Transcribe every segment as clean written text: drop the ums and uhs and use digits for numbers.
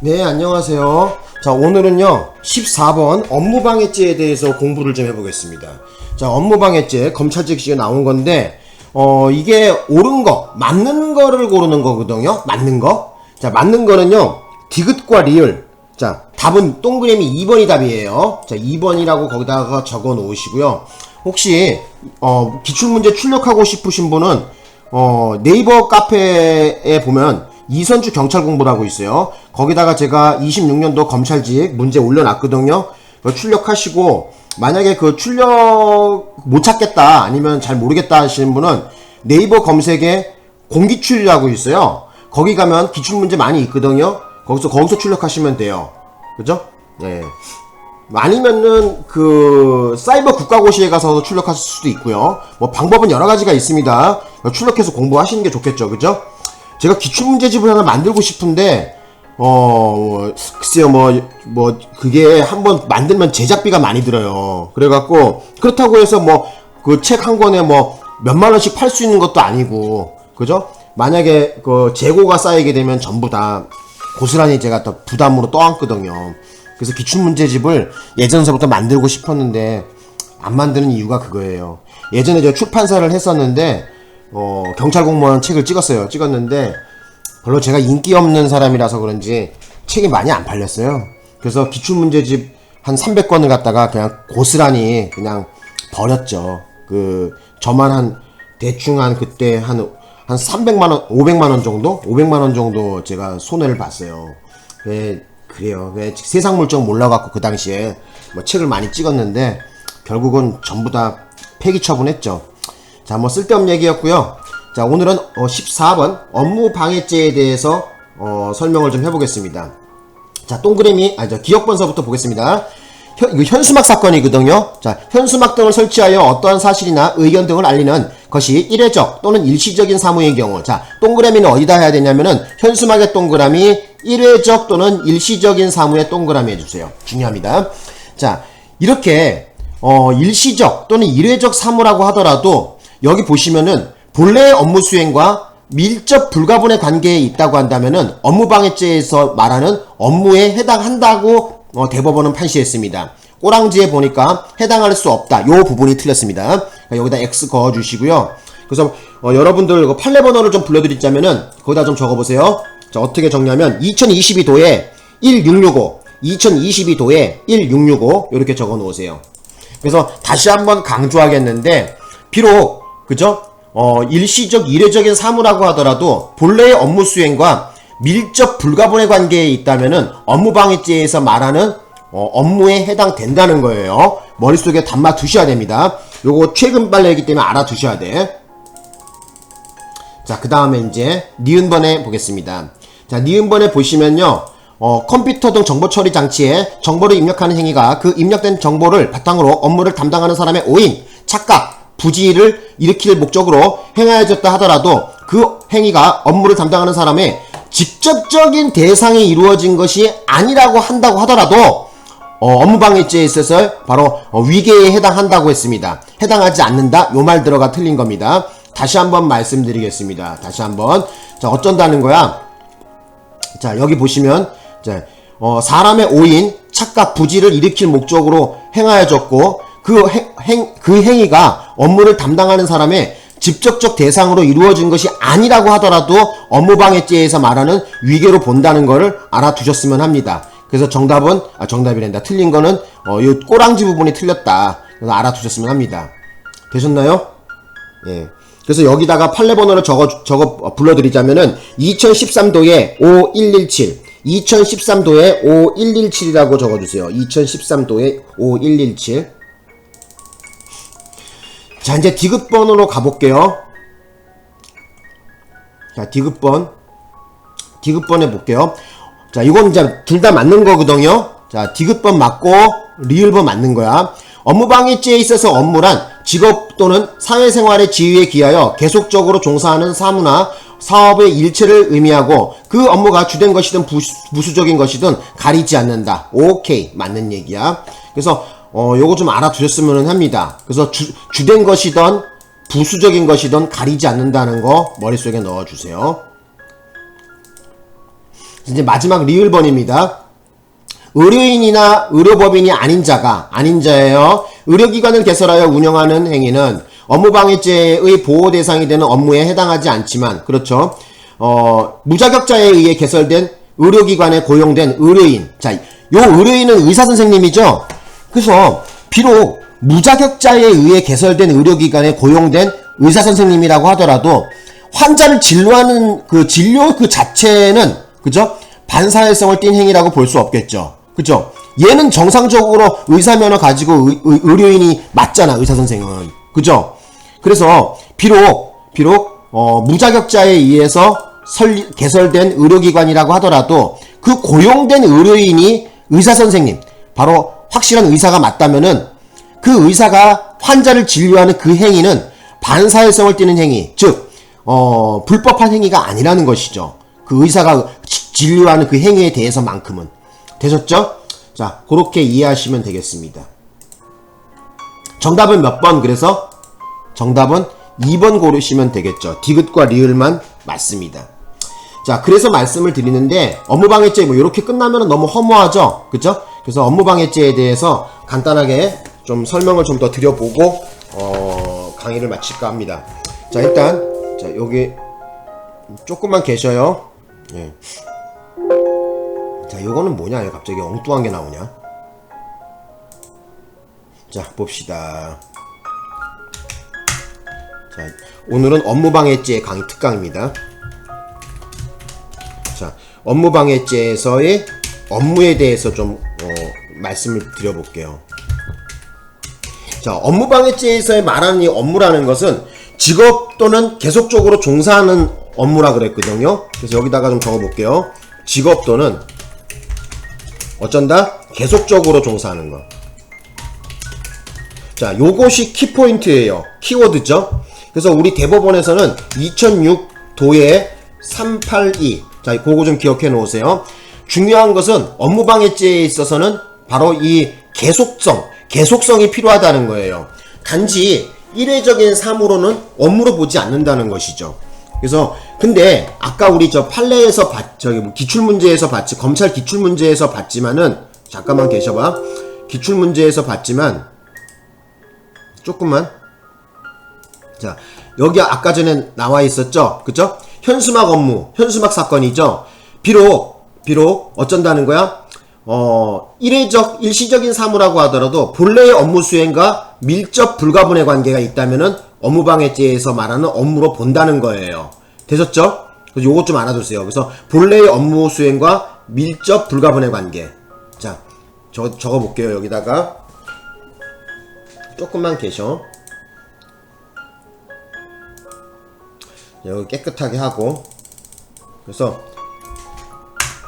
네, 안녕하세요. 자, 오늘은요 14번 업무방해죄에 대해서 공부를 좀 해보겠습니다. 자, 업무방해죄 검찰직시에 나온 건데 이게 옳은 거, 맞는 거를 고르는 거거든요. 맞는 거. 자, 맞는 거는요 디귿과 리을. 자, 답은 동그라미 2번이 답이에요. 자, 2번이라고 거기다가 적어 놓으시고요. 혹시 기출문제 출력하고 싶으신 분은 네이버 카페에 보면 이선주 경찰공부라고 있어요. 거기다가 제가 26년도 검찰직 문제 올려놨거든요. 출력하시고, 만약에 그 출력 못 찾겠다, 아니면 잘 모르겠다 하시는 분은 네이버 검색에 공기출이라고 있어요. 거기 가면 기출문제 많이 있거든요. 거기서 출력하시면 돼요. 그죠? 네. 아니면은 그 사이버 국가고시에 가서 출력하실 수도 있고요. 뭐 방법은 여러 가지가 있습니다. 출력해서 공부하시는 게 좋겠죠. 그죠? 제가 기출문제집을 하나 만들고 싶은데 글쎄요, 그게 한번 만들면 제작비가 많이 들어요. 그래갖고 그렇다고 해서 뭐 그 책 한 권에 뭐 몇만 원씩 팔 수 있는 것도 아니고, 그죠? 만약에 그 재고가 쌓이게 되면 전부 다 고스란히 제가 또 부담으로 떠안거든요. 그래서 기출문제집을 예전서부터 만들고 싶었는데 안 만드는 이유가 그거예요. 예전에 제가 출판사를 했었는데 경찰공무원 책을 찍었는데 별로 제가 인기 없는 사람이라서 그런지 책이 많이 안 팔렸어요. 그래서 기출문제집 한 300권을 갖다가 그냥 고스란히 그냥 버렸죠. 저만 대충 그때 한 300만원, 500만원 정도? 500만원 정도 제가 손해를 봤어요. 그래요. 세상 물정 몰라갖고 그 당시에 뭐 책을 많이 찍었는데 결국은 전부 다 폐기 처분했죠. 자, 뭐 쓸데없는 얘기였고요. 자, 오늘은 14번 업무방해죄에 대해서 설명을 좀 해보겠습니다. 자, 동그라미, 기억번서부터 보겠습니다. 이거 현수막 사건이거든요. 자, 현수막 등을 설치하여 어떠한 사실이나 의견 등을 알리는 것이 일회적 또는 일시적인 사무의 경우, 자, 동그라미는 어디다 해야 되냐면은 현수막의 동그라미, 일회적 또는 일시적인 사무의 동그라미 해주세요. 중요합니다. 자, 이렇게 일시적 또는 일회적 사무라고 하더라도 여기 보시면은 본래의 업무 수행과 밀접 불가분의 관계에 있다고 한다면은 업무방해죄에서 말하는 업무에 해당한다고 대법원은 판시했습니다. 꼬랑지에 보니까 해당할 수 없다. 요 부분이 틀렸습니다. 여기다 X 그어주시고요. 그래서 여러분들 판례번호를 좀 불러드리자면은 거기다 좀 적어보세요. 자, 어떻게 적냐면 2022도에 1665, 2022도에 1665 이렇게 적어놓으세요. 그래서 다시 한번 강조하겠는데 비록 그죠? 일시적 일회적인 사무라고 하더라도 본래의 업무 수행과 밀접 불가분의 관계에 있다면은 업무방해죄에서 말하는 업무에 해당된다는 거예요. 머릿속에 담아 두셔야 됩니다. 요거 최근 판례이기 때문에 알아두셔야 돼. 자, 그 다음에 이제 니은번에 보겠습니다. 자, 니은번에 보시면요, 컴퓨터 등 정보 처리 장치에 정보를 입력하는 행위가 그 입력된 정보를 바탕으로 업무를 담당하는 사람의 오인, 착각, 부지를 일으킬 목적으로 행하여졌다 하더라도 그 행위가 업무를 담당하는 사람의 직접적인 대상에 이루어진 것이 아니라고 한다고 하더라도 업무방해죄에 있어서 바로 위계에 해당한다고 했습니다. 해당하지 않는다, 요 말 들어가 틀린 겁니다. 다시 한번 말씀드리겠습니다. 다시 한번. 자, 어쩐다는 거야? 자, 여기 보시면 사람의 오인, 착각, 부지를 일으킬 목적으로 행하여졌고 그 행위가 업무를 담당하는 사람의 직접적 대상으로 이루어진 것이 아니라고 하더라도 업무방해죄에서 말하는 위계로 본다는 것을 알아두셨으면 합니다. 그래서 정답이란다. 틀린 거는 이 꼬랑지 부분이 틀렸다. 그래서 알아두셨으면 합니다. 되셨나요? 예. 그래서 여기다가 판례번호를 적어 불러드리자면은 2013도에 5117, 2013도에 5117이라고 적어주세요. 2013도에 5117. 자, 이제 디귿번으로 가볼게요. 자, 디귿번에 볼게요. 자, 이건 이제 둘 다 맞는 거거든요. 자, 디귿번 맞고 리을번 맞는 거야. 업무방해죄에 있어서 업무란 직업 또는 사회생활의 지위에 기하여 계속적으로 종사하는 사무나 사업의 일체를 의미하고 그 업무가 주된 것이든 부수적인 것이든 가리지 않는다. 오케이, 맞는 얘기야. 그래서 요거 좀 알아두셨으면 합니다. 그래서 주된 것이든 부수적인 것이든 가리지 않는다는 거 머릿속에 넣어주세요. 이제 마지막 리을번입니다. 의료인이나 의료법인이 아닌 자예요. 의료기관을 개설하여 운영하는 행위는 업무방해죄의 보호 대상이 되는 업무에 해당하지 않지만, 그렇죠. 무자격자에 의해 개설된 의료기관에 고용된 의료인. 자, 요 의료인은 의사선생님이죠. 그래서 비록 무자격자에 의해 개설된 의료기관에 고용된 의사선생님이라고 하더라도 환자를 진료하는 그 진료 그 자체는, 그죠? 반사회성을 띈 행위라고 볼 수 없겠죠. 그죠? 얘는 정상적으로 의사면허 가지고 의료인이 맞잖아, 의사선생은. 그죠? 그래서 비록 무자격자에 의해서 개설된 의료기관이라고 하더라도 그 고용된 의료인이 의사선생님, 바로 확실한 의사가 맞다면은 그 의사가 환자를 진료하는 그 행위는 반사회성을 띠는 행위, 즉 불법한 행위가 아니라는 것이죠. 그 의사가 진료하는 그 행위에 대해서만큼은. 되셨죠? 자, 그렇게 이해하시면 되겠습니다. 정답은 몇 번? 그래서 정답은 2번 고르시면 되겠죠. 디귿과 리을만 맞습니다. 자, 그래서 말씀을 드리는데 업무방해죄 뭐 이렇게 끝나면 너무 허무하죠? 그죠? 그래서 업무방해죄에 대해서 간단하게 좀 설명을 좀 더 드려보고 강의를 마칠까 합니다. 자, 일단 자, 여기 조금만 계셔요. 예. 자, 요거는 뭐냐? 갑자기 엉뚱한 게 나오냐? 자, 봅시다. 자, 오늘은 업무방해죄 강의 특강입니다. 자, 업무방해죄에서의 업무에 대해서 좀 말씀을 드려볼게요. 자, 업무방해죄에서의 말하는 이 업무라는 것은 직업 또는 계속적으로 종사하는 업무라 그랬거든요. 그래서 여기다가 좀 적어볼게요. 직업 또는 어쩐다? 계속적으로 종사하는 거. 자, 요것이 키포인트예요. 키워드죠. 그래서 우리 대법원에서는 2006도에 382. 자, 그거 좀 기억해 놓으세요. 중요한 것은 업무방해죄에 있어서는 바로 이 계속성이 필요하다는 거예요. 단지 일회적인 사무로는 업무로 보지 않는다는 것이죠. 그래서 근데 아까 우리 저 판례에서 기출문제에서 봤지, 검찰 기출문제에서 봤지만은, 잠깐만 계셔봐. 기출문제에서 봤지만 조금만. 자, 여기 아까 전에 나와 있었죠, 그죠? 현수막 업무, 현수막 사건이죠. 비록 어쩐다는 거야? 일시적인 사무라고 하더라도 본래의 업무 수행과 밀접 불가분의 관계가 있다면은 업무방해죄에서 말하는 업무로 본다는 거예요. 되셨죠? 그래서 요것 좀 알아두세요. 그래서 본래의 업무 수행과 밀접 불가분의 관계. 자, 적어볼게요. 여기다가 조금만 계셔. 여기 깨끗하게 하고. 그래서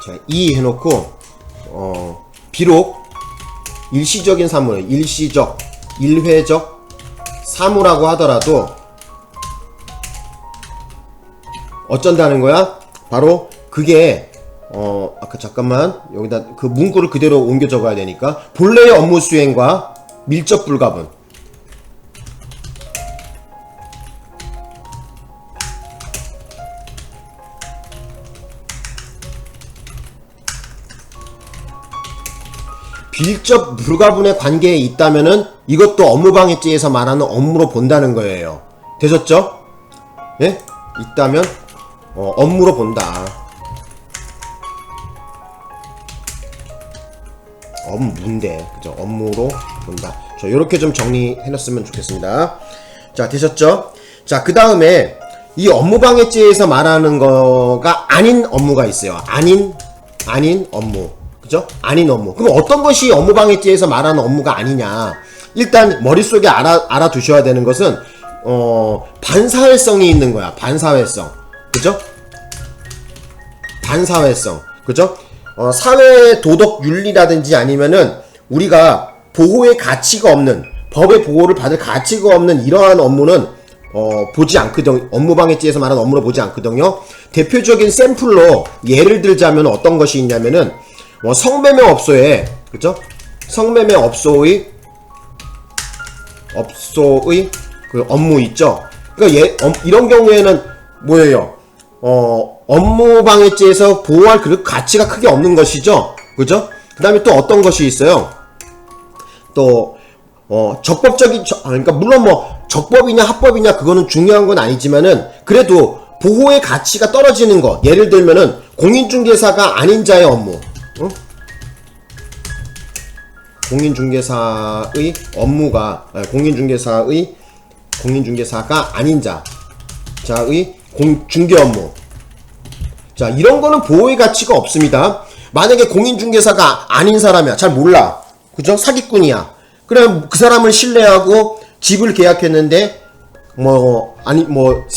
자, 이 해놓고 비록 일시적인 사무, 일회적 사무라고 하더라도 어쩐다는 거야? 바로 그게 아까 잠깐만 여기다 그 문구를 그대로 옮겨 적어야 되니까 본래의 업무 수행과 밀접 불가분. 밀접 불가분의 관계에 있다면은 이것도 업무방해죄에서 말하는 업무로 본다는 거예요. 되셨죠? 예? 있다면 업무로 본다. 업무인데, 그죠? 업무로 본다. 자, 요렇게 좀 정리해놨으면 좋겠습니다. 자, 되셨죠? 자, 그 다음에 이 업무방해죄에서 말하는 거가 아닌 업무가 있어요. 아닌 업무. 그죠? 아닌 업무. 그럼 어떤 것이 업무방해죄에서 말하는 업무가 아니냐? 일단 머릿속에 알아두셔야 되는 것은 반사회성이 있는 거야. 반사회성. 그죠? 반사회성. 그죠? 사회 도덕 윤리라든지 아니면은 우리가 보호의 가치가 없는, 법의 보호를 받을 가치가 없는 이러한 업무는 보지 않거든요. 업무방해죄에서 말하는 업무로 보지 않거든요. 대표적인 샘플로 예를 들자면 어떤 것이 있냐면은 성매매 업소에, 그죠? 성매매 업소의 그 업무 있죠? 그러니까 이런 경우에는 뭐예요? 업무방해죄에서 보호할 그 가치가 크게 없는 것이죠. 그죠? 그 다음에 또 어떤 것이 있어요? 또, 적법적인, 그러니까 물론 뭐, 적법이냐 합법이냐 그거는 중요한 건 아니지만은, 그래도 보호의 가치가 떨어지는 거. 예를 들면은, 공인중개사가 아닌 자의 업무. 공인중개사의 업무가, 공인중개사가 아닌 자의 중개 업무. 자, 이런 거는 보호의 가치가 없습니다. 만약에 공인중개사가 아닌 사람이야. 잘 몰라. 그죠? 사기꾼이야. 그럼 그 사람을 신뢰하고 집을 계약했는데,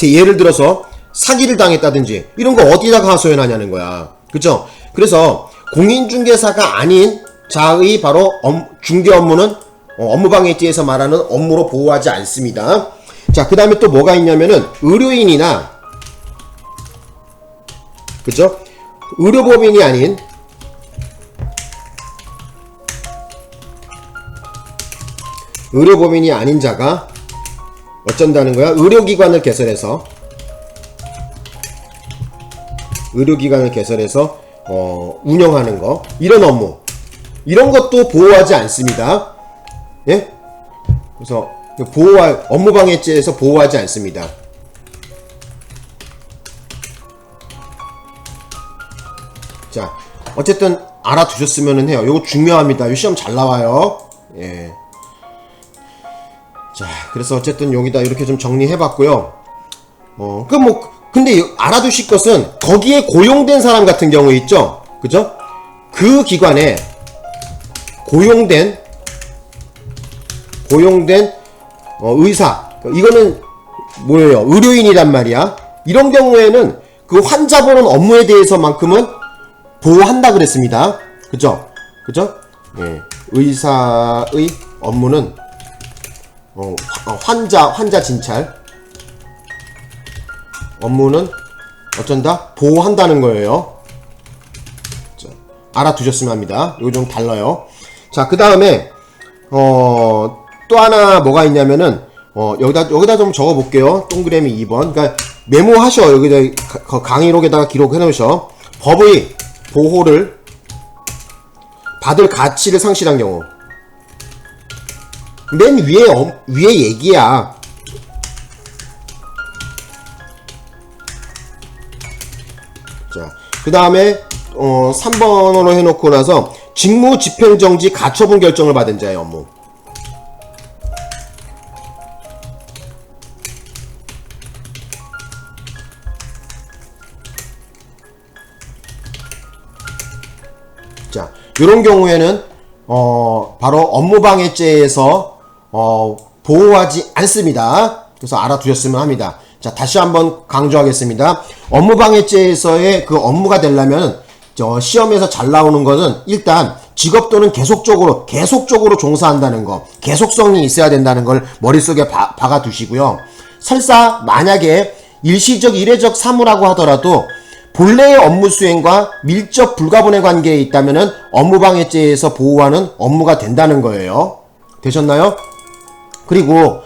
예를 들어서 사기를 당했다든지, 이런 거 어디다가 하소연하냐는 거야. 그죠? 그래서 공인중개사가 아닌 자의 바로 중개 업무는 업무방해죄에서 말하는 업무로 보호하지 않습니다. 자, 그 다음에 또 뭐가 있냐면은, 의료인이나, 그죠? 의료법인이 아닌, 의료법인이 아닌 자가 어쩐다는 거야? 의료기관을 개설해서 운영하는 거, 이런 업무, 이런 것도 보호하지 않습니다. 예? 그래서 업무방해죄에서 보호하지 않습니다. 자, 어쨌든 알아두셨으면 해요. 이거 중요합니다. 이 시험 잘 나와요. 예. 자, 그래서 어쨌든 여기다 이렇게 좀 정리해봤고요. 근데 알아두실 것은 거기에 고용된 사람 같은 경우 있죠? 그죠? 그 기관에 고용된 의사, 이거는 뭐예요? 의료인이란 말이야. 이런 경우에는 그 환자 보는 업무에 대해서만큼은 보호한다 그랬습니다. 그죠? 예. 의사의 업무는 환자 진찰 업무는 어쩐다? 보호한다는 거예요. 자, 알아두셨으면 합니다. 이거 좀 달라요. 자, 그 다음에 또 하나 뭐가 있냐면은 여기다 좀 적어 볼게요. 동그라미 2번. 그러니까 메모하셔. 여기다 강의록에다가 기록해 놓으셔. 법의 보호를 받을 가치를 상실한 경우. 맨 위에 얘기야. 자, 그 다음에 3번으로 해놓고 나서 직무 집행정지 가처분 결정을 받은 자의 업무. 자, 이런 경우에는 바로 업무방해죄에서 보호하지 않습니다. 그래서 알아두셨으면 합니다. 자, 다시 한번 강조하겠습니다. 업무방해죄에서의 그 업무가 되려면 시험에서 잘 나오는 것은 일단 직업도는 계속적으로 종사한다는 거, 계속성이 있어야 된다는 걸 머릿속에 박아 두시고요. 설사 만약에 일시적 일회적 사무라고 하더라도 본래의 업무 수행과 밀접 불가분의 관계에 있다면은 업무방해죄에서 보호하는 업무가 된다는 거예요. 되셨나요? 그리고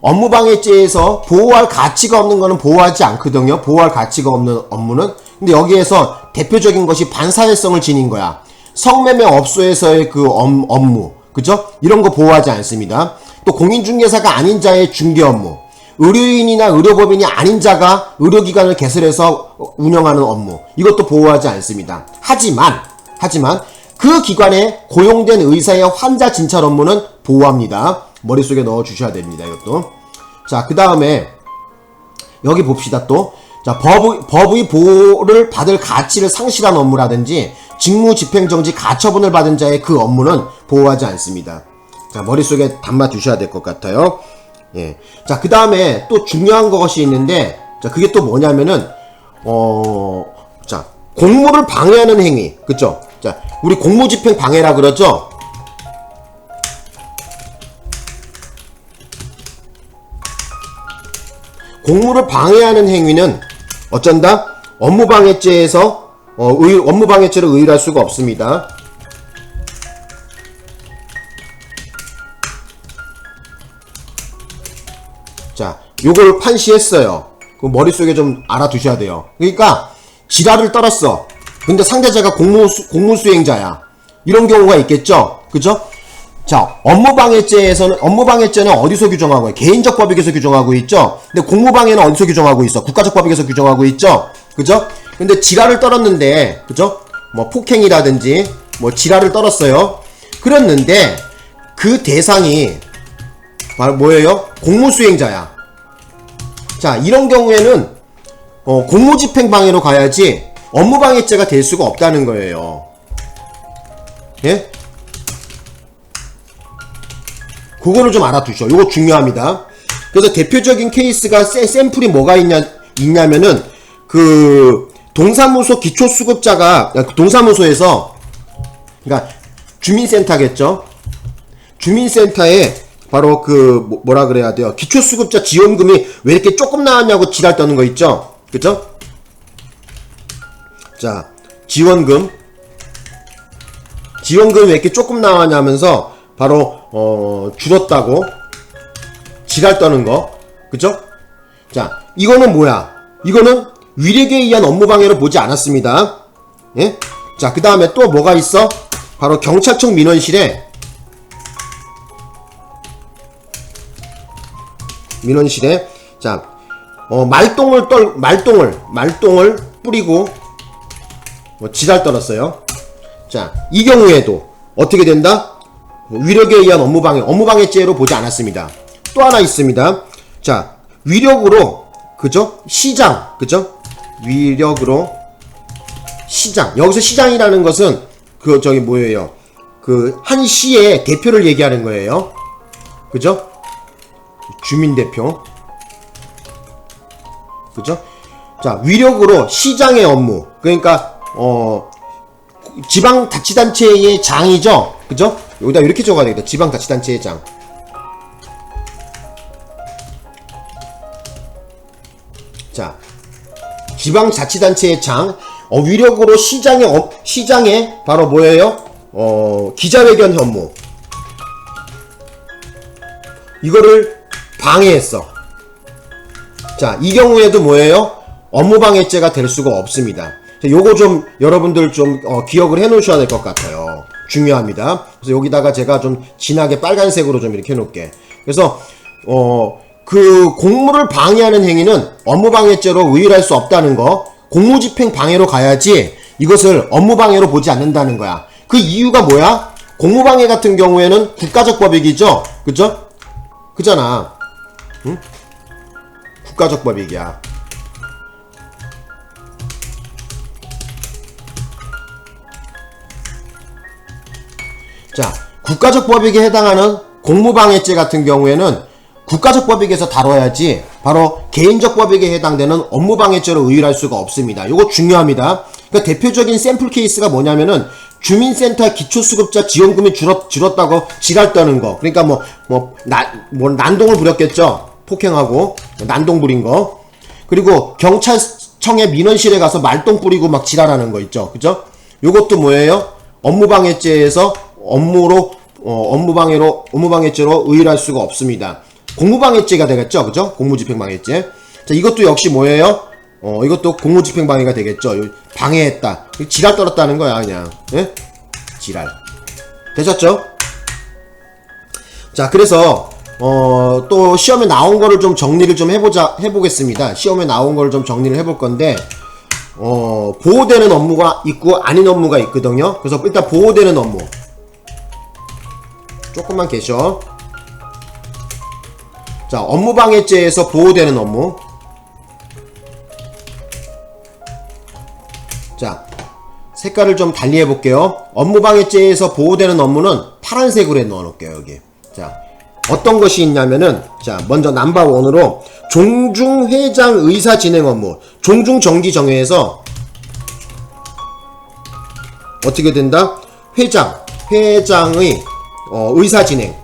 업무방해죄에서 보호할 가치가 없는 거는 보호하지 않거든요. 보호할 가치가 없는 업무는. 근데 여기에서 대표적인 것이 반사회성을 지닌 거야. 성매매 업소에서의 그 업무, 그죠? 이런 거 보호하지 않습니다. 또 공인중개사가 아닌 자의 중개 업무, 의료인이나 의료법인이 아닌 자가 의료기관을 개설해서 운영하는 업무, 이것도 보호하지 않습니다. 하지만 그 기관에 고용된 의사의 환자 진찰 업무는 보호합니다. 머릿속에 넣어 주셔야 됩니다. 이것도. 자, 그 다음에 여기 봅시다. 또 자, 법의 보호를 받을 가치를 상실한 업무라든지 직무 집행정지 가처분을 받은 자의 그 업무는 보호하지 않습니다. 자, 머릿속에 담아 두셔야 될 것 같아요. 예. 자, 그 다음에 또 중요한 것이 있는데, 자, 그게 또 뭐냐면은, 자, 공무를 방해하는 행위. 그쵸? 자, 우리 공무집행 방해라 그러죠? 공무를 방해하는 행위는 어쩐다? 업무방해죄에서, 업무방해죄를 의율할 수가 없습니다. 자, 요걸 판시했어요. 그 머릿속에 좀 알아두셔야 돼요. 그러니까 지랄을 떨었어. 근데 상대자가 공무수행자야. 이런 경우가 있겠죠. 그죠? 자, 업무방해죄는 어디서 규정하고 있어요? 개인적 법익에서 규정하고 있죠. 근데 공무방해는 어디서 규정하고 있어? 국가적 법익에서 규정하고 있죠. 그죠? 근데 지랄을 떨었는데, 그죠? 뭐 폭행이라든지 뭐 지랄을 떨었어요. 그랬는데 그 대상이 뭐예요? 공무수행자야. 자, 이런 경우에는 공무집행방해로 가야지 업무방해죄가 될 수가 없다는 거예요. 예? 그거를 좀 알아두셔. 이거 중요합니다. 그래서 대표적인 케이스가 샘플이 뭐가 있냐면은 그 동사무소 기초수급자가 동사무소에서, 그러니까 주민센터겠죠. 주민센터에 바로 그 뭐라 그래야 돼요? 기초수급자 지원금이 왜 이렇게 조금 나왔냐고 지랄 떠는 거 있죠. 그죠? 자, 지원금 왜 이렇게 조금 나왔냐면서 바로 줄었다고 지랄 떠는 거. 그죠? 자, 이거는 뭐야? 이거는 위력에 의한 업무방해로 보지 않았습니다. 예? 자, 그 다음에 또 뭐가 있어? 바로 경찰청 민원실에 자, 말똥을 뿌리고 지랄 떨었어요. 자, 이 경우에도 어떻게 된다? 위력에 의한 업무방해죄로 보지 않았습니다. 또 하나 있습니다. 자, 위력으로, 그죠? 시장, 그죠? 위력으로 시장. 여기서 시장이라는 것은 뭐예요? 한 시의 대표를 얘기하는 거예요. 그죠? 주민대표. 그죠? 자, 위력으로 시장의 업무. 그러니까, 지방자치단체의 장이죠? 그죠? 여기다 이렇게 적어야 되겠다. 지방자치단체의 장. 자, 지방자치단체의 장. 위력으로 시장의 바로 뭐예요? 기자회견 업무. 이거를 방해했어. 자, 이 경우에도 뭐예요? 업무방해죄가 될 수가 없습니다. 요거 좀 여러분들 좀 기억을 해 놓으셔야 될 것 같아요. 중요합니다. 그래서 여기다가 제가 좀 진하게 빨간색으로 좀 이렇게 해 놓을게. 그래서 그 공무를 방해하는 행위는 업무방해죄로 의율할 수 없다는 거, 공무집행 방해로 가야지 이것을 업무방해로 보지 않는다는 거야. 그 이유가 뭐야? 공무방해 같은 경우에는 국가적 법익이죠? 그죠? 그잖아. 응? 국가적 법익이야. 자, 국가적 법익에 해당하는 공무방해죄 같은 경우에는 국가적 법익에서 다뤄야지 바로 개인적 법익에 해당되는 업무방해죄로 의율할 수가 없습니다. 이거 중요합니다. 그러니까 대표적인 샘플 케이스가 뭐냐면은 주민센터 기초수급자 지원금이 줄었다고 지랄 떠는 거. 그러니까 난동을 부렸겠죠. 폭행하고 난동 부린 거. 그리고 경찰청의 민원실에 가서 말똥 뿌리고 막 지랄하는 거 있죠. 그죠? 요것도 뭐예요? 업무방해죄에서 업무방해죄로 의율할 수가 없습니다. 공무방해죄가 되겠죠. 그죠? 공무집행방해죄. 자, 이것도 역시 뭐예요? 이것도 공무집행방해가 되겠죠. 방해했다. 지랄 떨었다는 거야, 그냥. 예? 지랄. 되셨죠? 자, 그래서, 또 시험에 나온 거를 좀 정리를 좀 해보겠습니다. 시험에 나온 거를 좀 정리를 해볼 건데, 보호되는 업무가 있고, 아닌 업무가 있거든요. 그래서 일단 보호되는 업무. 조금만 계셔. 자, 업무방해죄에서 보호되는 업무. 자, 색깔을 좀 달리 해볼게요. 업무방해죄에서 보호되는 업무는 파란색으로 넣어놓을게요, 여기. 자, 어떤 것이 있냐면은, 자, 먼저 넘버1으로 종중회장 의사 진행 업무. 종중정기정회에서 어떻게 된다? 회장의 의사 진행.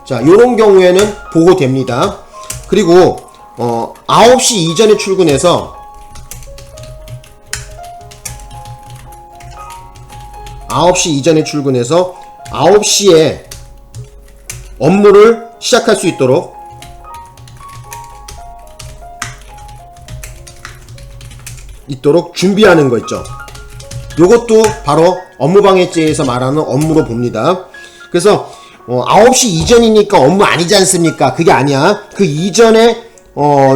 자, 요런 경우에는 보호됩니다. 그리고 9시 이전에 출근해서 9시에 업무를 시작할 수 있도록 있도록 준비하는 거 있죠. 요것도 바로 업무방해죄에서 말하는 업무로 봅니다. 그래서 9시 이전이니까 업무 아니지 않습니까? 그게 아니야. 그 이전에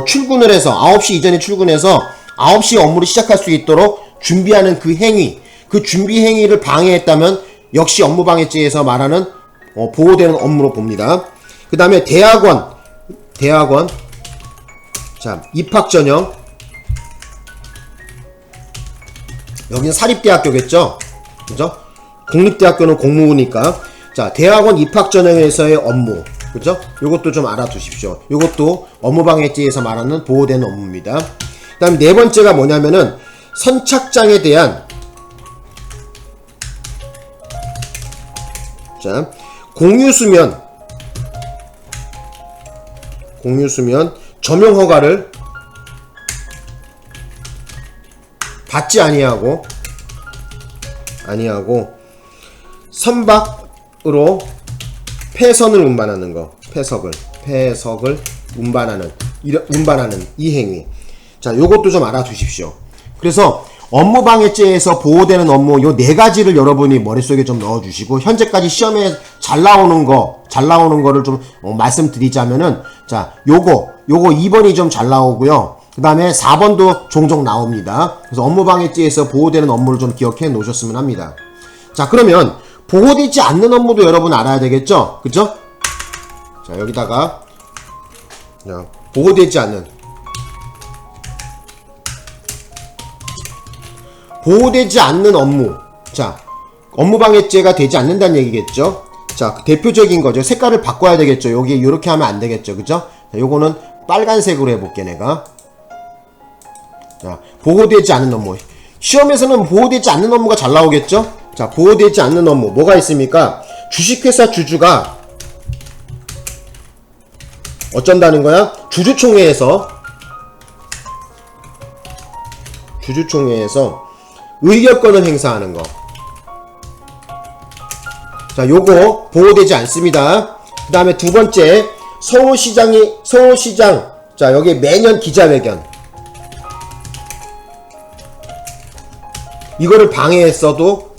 출근을 해서 9시 이전에 출근해서 9시 업무를 시작할 수 있도록 준비하는 그 행위, 그 준비 행위를 방해했다면 역시 업무방해죄에서 말하는 보호되는 업무로 봅니다. 그 다음에 대학원 자, 입학 전형. 여기는 사립대학교겠죠? 그죠? 공립대학교는 공무원이니까. 자, 대학원 입학 전형에서의 업무. 그죠? 요것도 좀 알아두십시오. 요것도 업무방해죄에서 말하는 보호되는 업무입니다. 그 다음 네 번째가 뭐냐면은 선착장에 대한 자, 공유수면 점용 허가를 받지 아니하고 선박으로 폐선을 운반하는 거, 폐석을 운반하는 이 행위. 자, 요것도 좀 알아두십시오. 그래서 업무방해죄에서 보호되는 업무 요 네 가지를 여러분이 머릿속에 좀 넣어주시고, 현재까지 시험에 잘 나오는 거를 좀 말씀드리자면은, 자, 요거 2번이 좀 잘 나오고요. 그 다음에 4번도 종종 나옵니다. 그래서 업무방해죄에서 보호되는 업무를 좀 기억해 놓으셨으면 합니다. 자, 그러면 보호되지 않는 업무도 여러분 알아야 되겠죠? 그죠? 자, 여기다가 보호되지 않는 업무. 자, 업무방해죄가 되지 않는다는 얘기겠죠? 자, 대표적인 거죠. 색깔을 바꿔야 되겠죠. 여기 이렇게 하면 안 되겠죠. 그죠? 자, 요거는 빨간색으로 해볼게, 내가. 자, 보호되지 않는 업무. 시험에서는 보호되지 않는 업무가 잘 나오겠죠? 자, 보호되지 않는 업무. 뭐가 있습니까? 주식회사 주주가 어쩐다는 거야? 주주총회에서 의결권을 행사하는 거. 자, 요거 보호되지 않습니다. 그 다음에 두 번째, 서울시장, 자, 여기 매년 기자회견. 이거를 방해했어도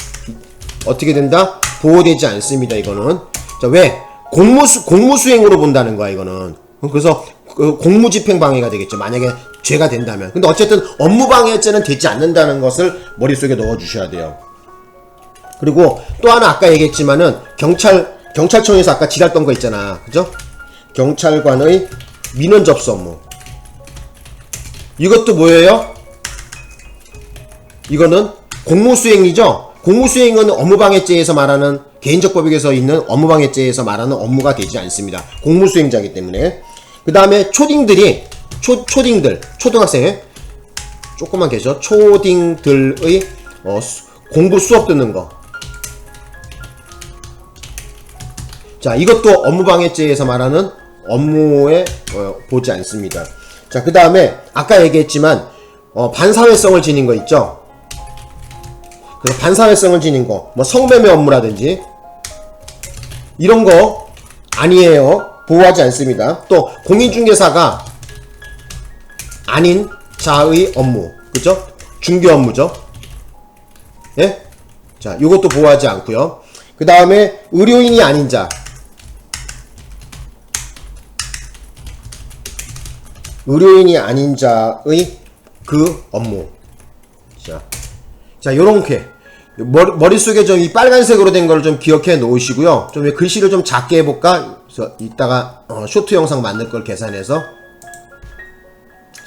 어떻게 된다? 보호되지 않습니다, 이거는. 자, 왜? 공무수행으로 본다는 거야, 이거는. 그래서 공무집행 방해가 되겠죠, 만약에 죄가 된다면. 근데 어쨌든 업무방해죄는 되지 않는다는 것을 머릿속에 넣어주셔야 돼요. 그리고 또 하나 아까 얘기했지만은 경찰청에서 아까 지랄던 거 있잖아, 그죠? 경찰관의 민원 접수 업무. 이것도 뭐예요? 이거는 공무수행이죠? 공무수행은 업무방해죄에서 말하는, 개인적 법익에서 있는 업무방해죄에서 말하는 업무가 되지 않습니다. 공무수행자이기 때문에. 그 다음에 초딩들, 초등학생, 조금만 계셔. 초딩들의 공부 수업 듣는 거. 자, 이것도 업무방해죄에서 말하는 업무에 보지 않습니다. 자, 그 다음에 아까 얘기했지만 반사회성을 지닌 거 있죠? 그래서 반사회성을 지닌 거, 뭐 성매매 업무라든지 이런 거 아니에요. 보호하지 않습니다. 또 공인중개사가 아닌 자의 업무, 그죠? 중개 업무죠. 예? 자, 이것도 보호하지 않고요. 그 다음에 의료인이 아닌 자, 의료인이 아닌 자의 그 업무. 자, 요렇게 머릿속에 좀 이 빨간색으로 된 거를 좀 기억해 놓으시고요. 좀 글씨를 좀 작게 해볼까? 그래서 이따가 쇼트 영상 만들 걸 계산해서,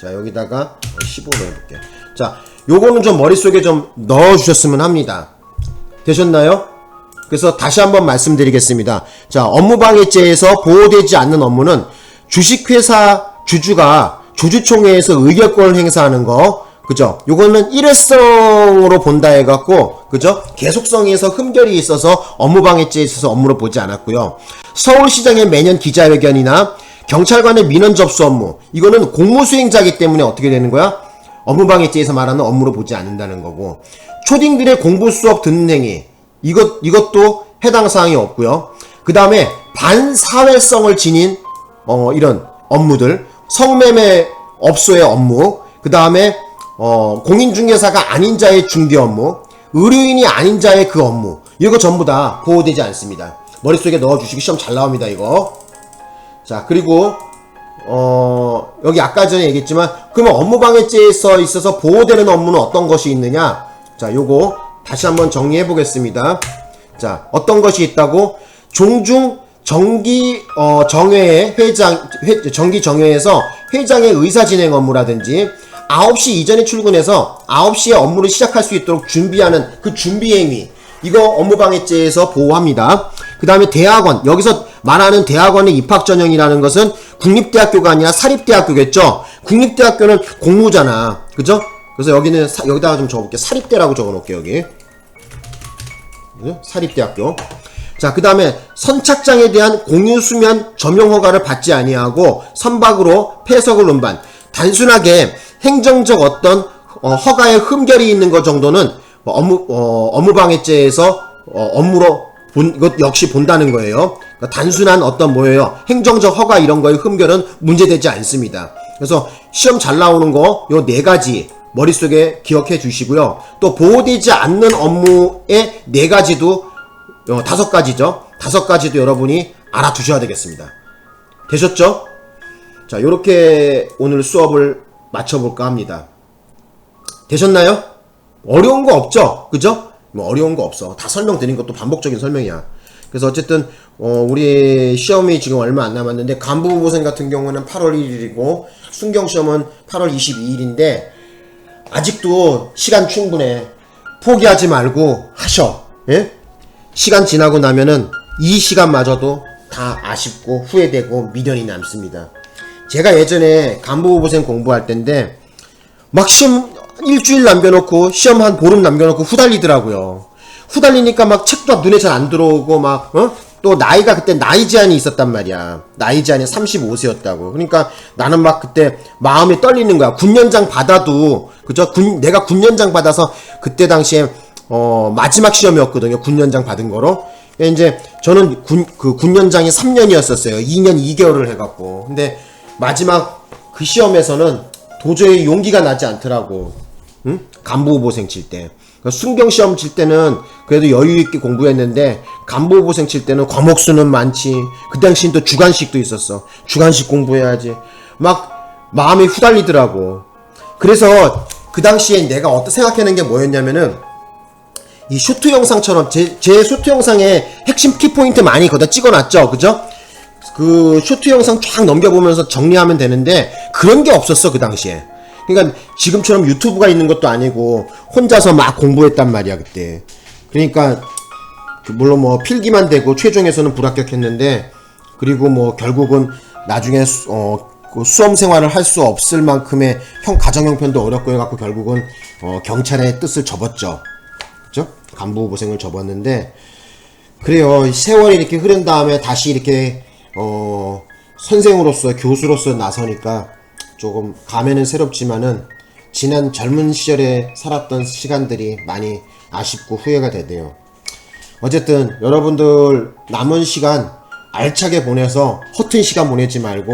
자, 여기다가 15로 해볼게. 자, 요거는 좀 머릿속에 좀 넣어주셨으면 합니다. 되셨나요? 그래서 다시 한번 말씀드리겠습니다. 자, 업무방해죄에서 보호되지 않는 업무는 주식회사 주주가 주주총회에서 의결권을 행사하는 거, 그죠? 요거는 일회성으로 본다 해갖고, 그죠? 계속성에서 흠결이 있어서 업무방해죄에 있어서 업무로 보지 않았고요. 서울시장의 매년 기자회견이나 경찰관의 민원 접수 업무, 이거는 공무수행자이기 때문에 어떻게 되는 거야? 업무방해죄에서 말하는 업무로 보지 않는다는 거고, 초딩들의 공부 수업 듣는 행위, 이것도 해당 사항이 없고요. 그 다음에 반사회성을 지닌 이런 업무들, 성매매 업소의 업무, 그 다음에 공인중개사가 아닌 자의 중개 업무, 의료인이 아닌 자의 그 업무, 이거 전부 다 보호되지 않습니다. 머릿속에 넣어주시기 시험 잘 나옵니다, 이거. 자, 그리고 여기 아까 전에 얘기했지만, 그러면 업무방해죄에 있어서 보호되는 업무는 어떤 것이 있느냐? 자, 요거 다시 한번 정리해 보겠습니다. 자, 어떤 것이 있다고? 종중 정회의 정기 정회에서 회장의 의사진행 업무라든지 9시 이전에 출근해서 9시에 업무를 시작할 수 있도록 준비하는 그 준비행위, 이거 업무방해죄에서 보호합니다. 그 다음에 대학원, 여기서 말하는 대학원의 입학전형이라는 것은 국립대학교가 아니라 사립대학교겠죠. 국립대학교는 공무잖아, 그죠? 그래서 여기는 여기다가 좀 적어볼게요. 사립대라고 적어놓을게요. 여기 사립대학교. 자, 그 다음에 선착장에 대한 공유수면 점용허가를 받지 아니하고 선박으로 폐석을 운반, 단순하게 행정적 어떤 허가에 흠결이 있는 것 정도는 업무방해죄에서 업무로 이것 역시 본다는 거예요. 그러니까 단순한 어떤 뭐예요, 행정적 허가 이런 거에 흠결은 문제되지 않습니다. 그래서 시험 잘 나오는 거 요 4가지 머릿속에 기억해 주시고요. 또 보호되지 않는 업무의 4가지도 5가지죠. 5가지도 여러분이 알아두셔야 되겠습니다. 되셨죠? 자, 요렇게 오늘 수업을 마쳐볼까 합니다. 되셨나요? 어려운 거 없죠? 그죠? 뭐 어려운 거 없어. 다 설명드린 것도 반복적인 설명이야. 그래서 어쨌든 우리 시험이 지금 얼마 안 남았는데, 간부보생 같은 경우는 8월 1일이고 순경시험은 8월 22일인데 아직도 시간 충분해. 포기하지 말고 하셔. 예? 시간 지나고 나면은 이 시간마저도 다 아쉽고 후회되고 미련이 남습니다. 제가 예전에 간부보생 공부할 때인데 막 시험 일주일 남겨놓고 시험 한 보름 남겨놓고 후달리더라고요. 후달리니까 막 책도 눈에 잘 안 들어오고 막 또 나이가 그때 나이 제한이 있었단 말이야. 나이 제한이 35세였다고. 그러니까 나는 막 그때 마음이 떨리는 거야. 군연장 받아도, 그죠? 내가 군연장 받아서 그때 당시에 마지막 시험이었거든요. 군연장 받은 거로. 이제 저는 군연장이 3년이었었어요. 2년 2개월을 해갖고. 근데 마지막 그 시험에서는 도저히 용기가 나지 않더라고. 응? 간부보생 칠 때. 순경시험 칠 때는 그래도 여유있게 공부했는데, 간부보생 칠 때는 과목수는 많지. 그 당시엔 또 주관식도 있었어. 주관식 공부해야지. 막 마음이 후달리더라고. 그래서 그 당시에 내가 생각하는 게 뭐였냐면은, 이 쇼트 영상처럼 제 쇼트 영상에 핵심 키포인트 많이 거기다 찍어놨죠. 그죠? 그 쇼트 영상 쫙 넘겨보면서 정리하면 되는데 그런 게 없었어, 그 당시에. 그러니까 지금처럼 유튜브가 있는 것도 아니고 혼자서 막 공부했단 말이야, 그때. 그러니까 물론 뭐 필기만 되고 최종에서는 불합격했는데, 그리고 뭐 결국은 나중에 그 수험 생활을 할 수 없을 만큼의 가정 형편도 어렵고 해갖고 결국은 경찰의 뜻을 접었죠. 그죠? 간부보생을 접었는데, 그래요. 세월이 이렇게 흐른 다음에 다시 이렇게 선생으로서, 교수로서 나서니까 조금 감회는 새롭지만은 지난 젊은 시절에 살았던 시간들이 많이 아쉽고 후회가 되네요. 어쨌든 여러분들 남은 시간 알차게 보내서 허튼 시간 보내지 말고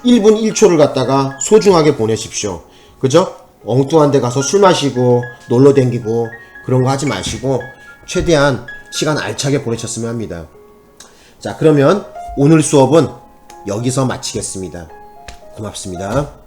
1분 1초를 갖다가 소중하게 보내십시오. 그죠? 엉뚱한 데 가서 술 마시고 놀러 댕기고 그런 거 하지 마시고 최대한 시간 알차게 보내셨으면 합니다. 자, 그러면 오늘 수업은 여기서 마치겠습니다. 고맙습니다.